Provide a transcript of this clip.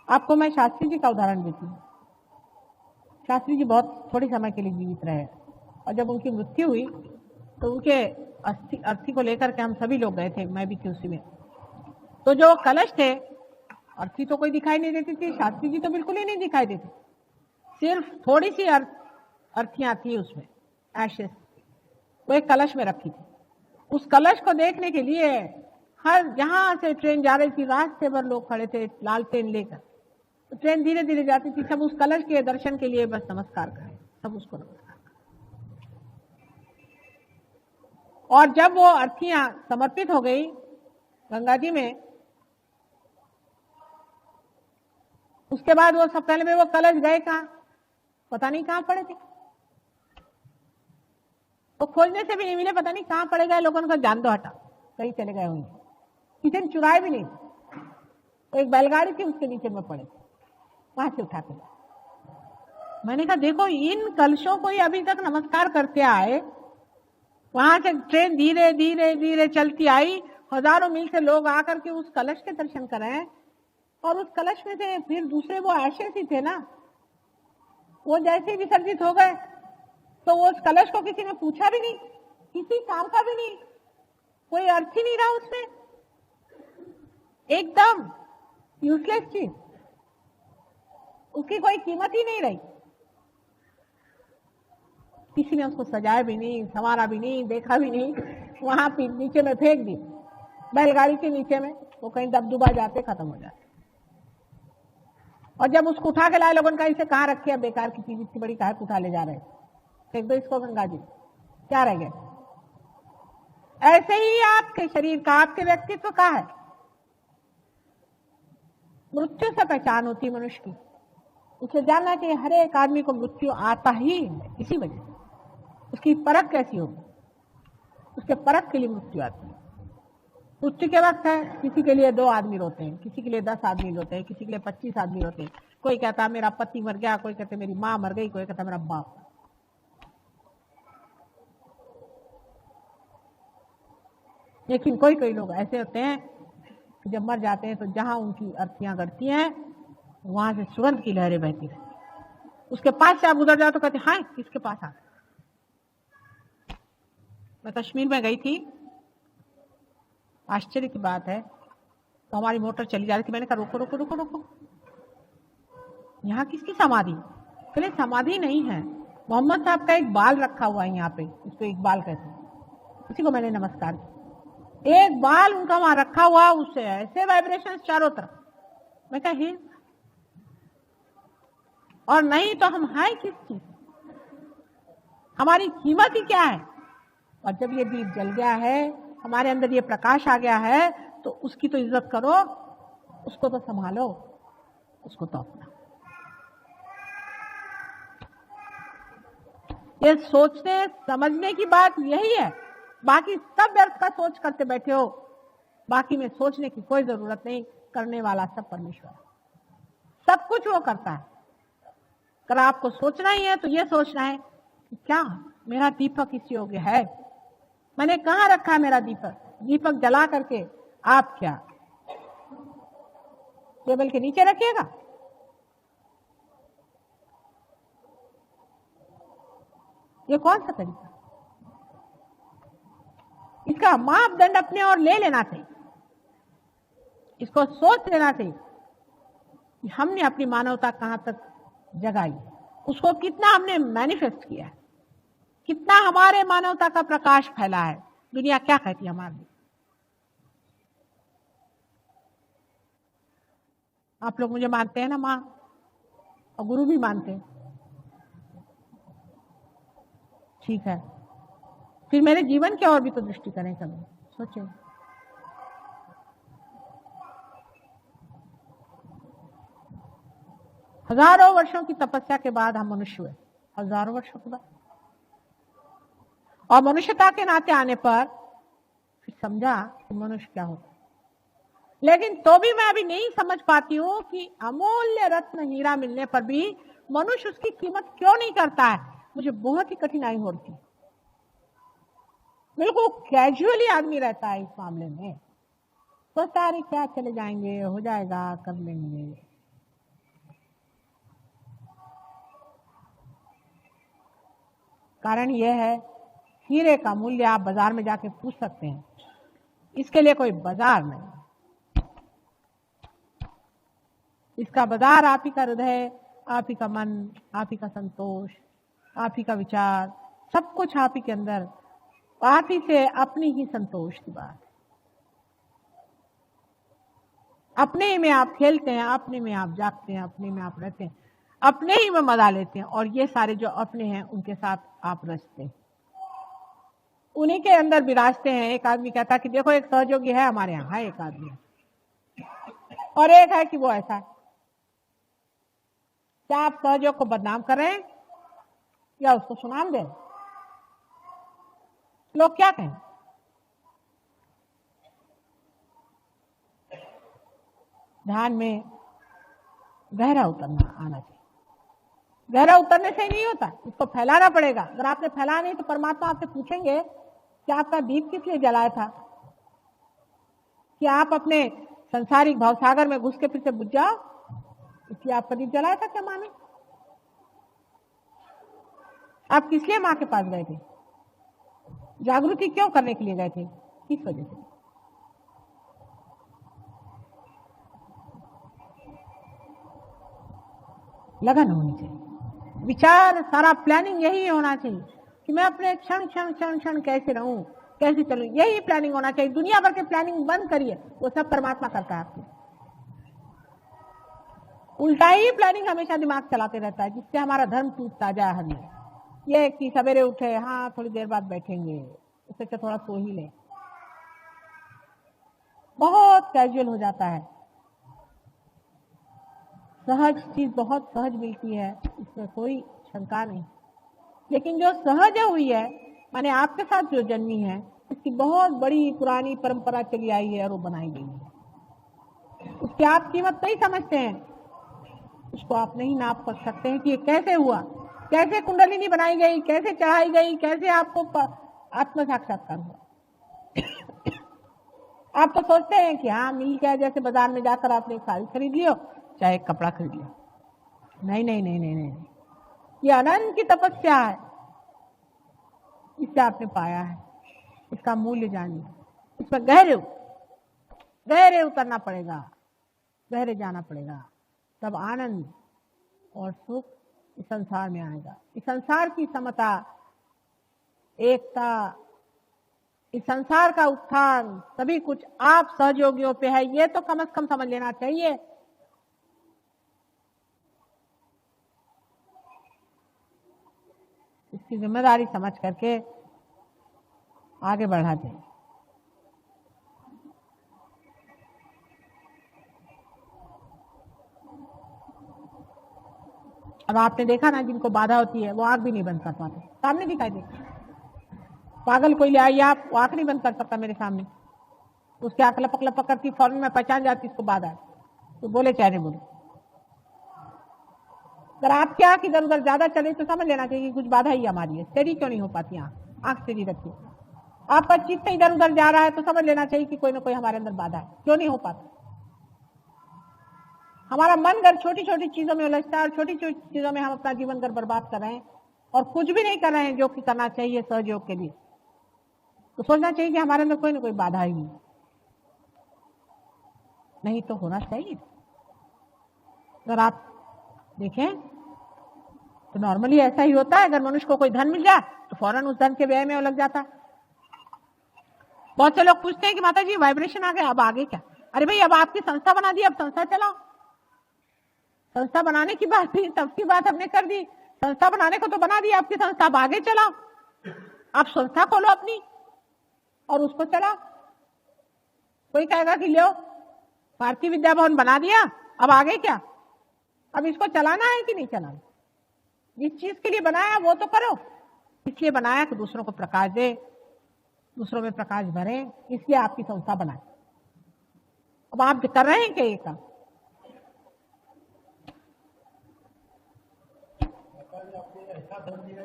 आपको मैं शास्त्री जी का उदाहरण देती हूँ। शास्त्री जी बहुत थोड़े समय के लिए जीवित रहे और जब उनकी मृत्यु हुई तो उनके अर्थी को लेकर के हम सभी लोग गए थे, मैं भी थी उसी में। तो जो कलश थे, अर्थी तो कोई दिखाई नहीं देती थी, शास्त्री जी तो बिल्कुल ही नहीं दिखाई देती, सिर्फ थोड़ी सी अर्थियां थी उसमें, एशेस, वो एक कलश में रखी थी। उस कलश को देखने के लिए हर जहां से ट्रेन जा रही थी रास्ते भर लोग खड़े थे लालटेन लेकर। तो ट्रेन धीरे धीरे जाती थी, सब उस कलश के दर्शन के लिए बस नमस्कार करें, सब उसको नमस्कार करें। और जब वो अर्थियां समर्पित हो गई गंगा जी में, उसके बाद वो सब पहले में वो कलश गए कहां, पता नहीं कहां पड़े थे। वो खोजने से भी नहीं मिले, पता नहीं कहां पड़े गए, लोगों का जान दो हटा, कहीं चले गए होंगे, किसी ने चुराए भी नहीं। तो एक बैलगाड़ी थी उसके नीचे में पड़े, वहां से उठा के। मैंने कहा देखो इन कलशों को ही अभी तक नमस्कार करते आए, वहां से ट्रेन धीरे धीरे धीरे चलती आई, हजारों मील से लोग आकर के उस कलश के दर्शन करें, और उस कलश में से फिर दूसरे वो एशेस ही थे ना, वो जैसे ही विसर्जित हो गए तो वो उस कलश को किसी ने पूछा भी नहीं, किसी काम का भी नहीं, कोई अर्थ ही नहीं रहा उसमें, एकदम यूजलेस चीज, उसकी कोई कीमत ही नहीं रही। किसी ने उसको सजाया भी नहीं, संवारा भी नहीं, देखा भी नहीं, वहां नीचे में फेंक दी, बैलगाड़ी के नीचे में, वो कहीं दबदुबा जाते खत्म हो जाते। और जब उसको उठा के लाए लोगों ने कहा इसे कहाँ रखे, अब बेकार की चीज इतनी बड़ी काहे उठा ले जा रहे, फेंक दो इसको गंगा जी, क्या रह गए। ऐसे ही आपके शरीर का, आपके व्यक्तित्व का है, मृत्यु से पहचान होती मनुष्य की। उसे जानना चाहिए हर एक आदमी को मृत्यु आता ही है, इसी वजह से। उसकी परख कैसी होगी, उसके परख के लिए मृत्यु आती है। मृत्यु के वक्त है, किसी के लिए 2 आदमी रोते हैं, किसी के लिए 10 आदमी रोते हैं, किसी के लिए 25 आदमी रोते हैं। कोई कहता मेरा पति मर गया, कोई कहते मेरी माँ मर गई, कोई कहता मेरा बाप। लेकिन कोई कोई लोग ऐसे होते हैं कि जब मर जाते हैं तो जहां उनकी अर्थियां गड़ती हैं वहां से सुगंध की लहरें बहती रहती, उसके पास से आप गुजर जाओ तो कहते हाँ किसके पास आ। मैं कश्मीर में गई थी, आश्चर्य की बात है, तो हमारी मोटर चली जा रही थी, मैंने कहा रोको रोको रोको रोको, यहाँ किसकी समाधि? कहले समाधि नहीं है, मोहम्मद साहब का एक बाल रखा हुआ है यहाँ पे, उसको एक बाल कहते हैं, उसी को मैंने नमस्कार किया। एक बाल उनका वहां रखा हुआ, उससे ऐसे वाइब्रेशन चारों तरफ। मैं कहा हे, और नहीं तो हम है किस चीज, हमारी कीमत ही क्या है? और जब ये दीप जल गया है, हमारे अंदर ये प्रकाश आ गया है, तो उसकी तो इज्जत करो, उसको तो संभालो, उसको तो अपना। ये सोचने समझने की बात यही है, बाकी सब व्यर्थ का सोच करते बैठे हो, बाकी में सोचने की कोई जरूरत नहीं, करने वाला सब परमेश्वर है, सब कुछ वो करता है। अगर आपको सोचना ही है तो ये सोचना है कि क्या मेरा दीपक इस योग्य है, मैंने कहां रखा है मेरा दीपक? दीपक जला करके आप क्या टेबल के नीचे रखिएगा? ये कौन सा तरीका? इसका मापदंड अपने और ले लेना चाहिए, इसको सोच लेना चाहिए कि हमने अपनी मानवता कहां तक जगाई, उसको कितना हमने मैनिफेस्ट किया है, कितना हमारे मानवता का प्रकाश फैला है, दुनिया क्या कहती है हमारे लिए। आप लोग मुझे मानते हैं ना माँ, और गुरु भी मानते हैं, ठीक है, फिर मेरे जीवन की और भी तो दृष्टि करें, कभी सोचें। हजारों वर्षों की तपस्या के बाद हम मनुष्य हुए, हजारों वर्षों के बाद, और मनुष्यता के नाते आने पर फिर समझा कि मनुष्य क्या होता। लेकिन तो भी मैं अभी नहीं समझ पाती हूँ कि अमूल्य रत्न हीरा मिलने पर भी मनुष्य उसकी कीमत क्यों नहीं करता है। मुझे बहुत ही कठिनाई होती, बिल्कुल कैजुअली आदमी रहता है इस मामले में, सोचता है क्या चले जाएंगे, हो जाएगा, कर लेंगे। कारण यह है, हीरे का मूल्य आप बाजार में जाके पूछ सकते हैं, इसके लिए कोई बाजार नहीं। इसका बाजार आप ही का हृदय, आप ही का मन, आप ही का संतोष, आप ही का विचार, सब कुछ आप ही के अंदर, आप ही से अपनी ही संतोष की बात। अपने ही में आप खेलते हैं, अपने में आप जागते हैं, अपने में आप रहते हैं, अपने ही में मजा लेते हैं, और ये सारे जो अपने हैं उनके साथ आप रचते हैं, उन्हीं के अंदर विराजते हैं। एक आदमी कहता कि देखो एक सहयोगी है हमारे यहाँ, है एक आदमी, और एक है कि वो ऐसा है। क्या आप सहयोग को बदनाम कर रहे हैं या उसको सुनाम दे? लोग क्या कहें? ध्यान में गहरा उतरना आना चाहिए। गहरा उतरने से ही नहीं होता, इसको फैलाना पड़ेगा। अगर आपने फैलाया नहीं तो परमात्मा आपसे पूछेंगे कि आपका दीप किस लिए जलाया था? कि आप अपने संसारिक भावसागर में घुस के फिर से बुझ जाओ, इसलिए आपका दीप जलाया था क्या माँ ने? आप किस लिए माँ के पास गए थे? जागृति क्यों करने के लिए गए थे? किस वजह से? लगन होनी चाहिए, विचार, सारा प्लानिंग यही होना चाहिए कि मैं अपने क्षण क्षण क्षण क्षण कैसे रहूं, कैसे चलूं, यही प्लानिंग होना चाहिए। दुनिया भर के प्लानिंग बंद करिए, वो सब परमात्मा करता है आपको। उल्टा ही प्लानिंग हमेशा दिमाग चलाते रहता है, जिससे हमारा धर्म टूटता जाए। हमें ये कि सवेरे उठे, हाँ थोड़ी देर बाद बैठेंगे, उससे अच्छा थोड़ा सो ही ले, बहुत कैजुअल हो जाता है। सहज चीज बहुत सहज मिलती है, इसमें कोई शंका नहीं, लेकिन जो सहज हुई है, माने आपके साथ जो जन्मी है, इसकी बहुत बड़ी पुरानी परंपरा चली आई है और वो बनाई गई है। उसकी आप कीमत नहीं समझते हैं, उसको आप नहीं नाप सकते हैं कि ये कैसे हुआ, कैसे कुंडलिनी बनाई गई, कैसे चढ़ाई गई, कैसे आपको आत्म साक्षात्कार हुआ। आप तो सोचते हैं कि हाँ मिल गया, जैसे बाजार में जाकर आपने एक साड़ी खरीद लियो, चाहे एक कपड़ा खरीद लिया। नहीं नहीं नहीं नहीं नहीं, ये अनंत की तपस्या है, इससे आपने पाया है, इसका मूल्य जानिए, इसमें गहरे उतरना पड़ेगा, गहरे जाना पड़ेगा, तब आनंद और सुख इस संसार में आएगा। इस संसार की समता, एकता, इस संसार का उत्थान, सभी कुछ आप सहयोगियों पे है, ये तो कम से कम समझ लेना चाहिए। इसकी जिम्मेदारी समझ करके आगे बढ़ाते हैं। अब आपने देखा ना, जिनको बाधा होती है वो आंख भी नहीं बंद कर पाते, सामने दिखाई देता। पागल कोई ले आइए आप, वो आंख नहीं बंद कर सकता मेरे सामने, उसकी आंख लपक लपक करती, फौरन में पहचान जाती इसको बाधा है, तो बोले चाहे नहीं बोले। अगर आपकी आंख इधर उधर ज्यादा चले तो समझ लेना चाहिए कि कुछ बाधा ही हमारी है। स्टेडी क्यों नहीं हो पाती आंख स्टेडी रखिए। आपका चित्त इधर उधर जा रहा है तो समझ लेना चाहिए कि कोई ना कोई हमारे अंदर बाधा है। क्यों नहीं हो पाता? हमारा मन घर छोटी छोटी चीजों में उलझता है, और छोटी छोटी चीजों में हम अपना जीवन घर बर्बाद कर रहे हैं, और कुछ भी नहीं कर रहे हैं जो कि करना चाहिए सहयोग के लिए। तो सोचना चाहिए कि हमारे अंदर कोई ना कोई बाधा ही नहीं तो होना चाहिए। अगर आप देखें तो नॉर्मली ऐसा ही होता है, अगर मनुष्य को कोई धन मिल जाए तो फौरन उस धन के व्यय में लग जाता है। बहुत से लोग पूछते हैं कि माता जी वाइब्रेशन आ गया, अब आगे क्या? अरे भाई अब आपकी संस्था बना दी, अब संस्था चलाओ। संस्था बनाने की बात थी, तब की बात हमने कर दी, संस्था बनाने को तो बना दी आपकी संस्था, अब आगे चलाओ। आप संस्था खोलो अपनी और उसको चलाओ। कोई कहेगा कि लो भारतीय विद्या भवन बना दिया, अब आगे क्या? अब इसको चलाना है कि नहीं चलाना? जिस चीज के लिए बनाया वो तो करो। इसलिए बनाया कि दूसरों को प्रकाश दे, दूसरों में प्रकाश भरे, इसलिए आपकी संस्था बनाए। अब आप कर रहे हैं क्या ये काम? ऐसा धर्म दिया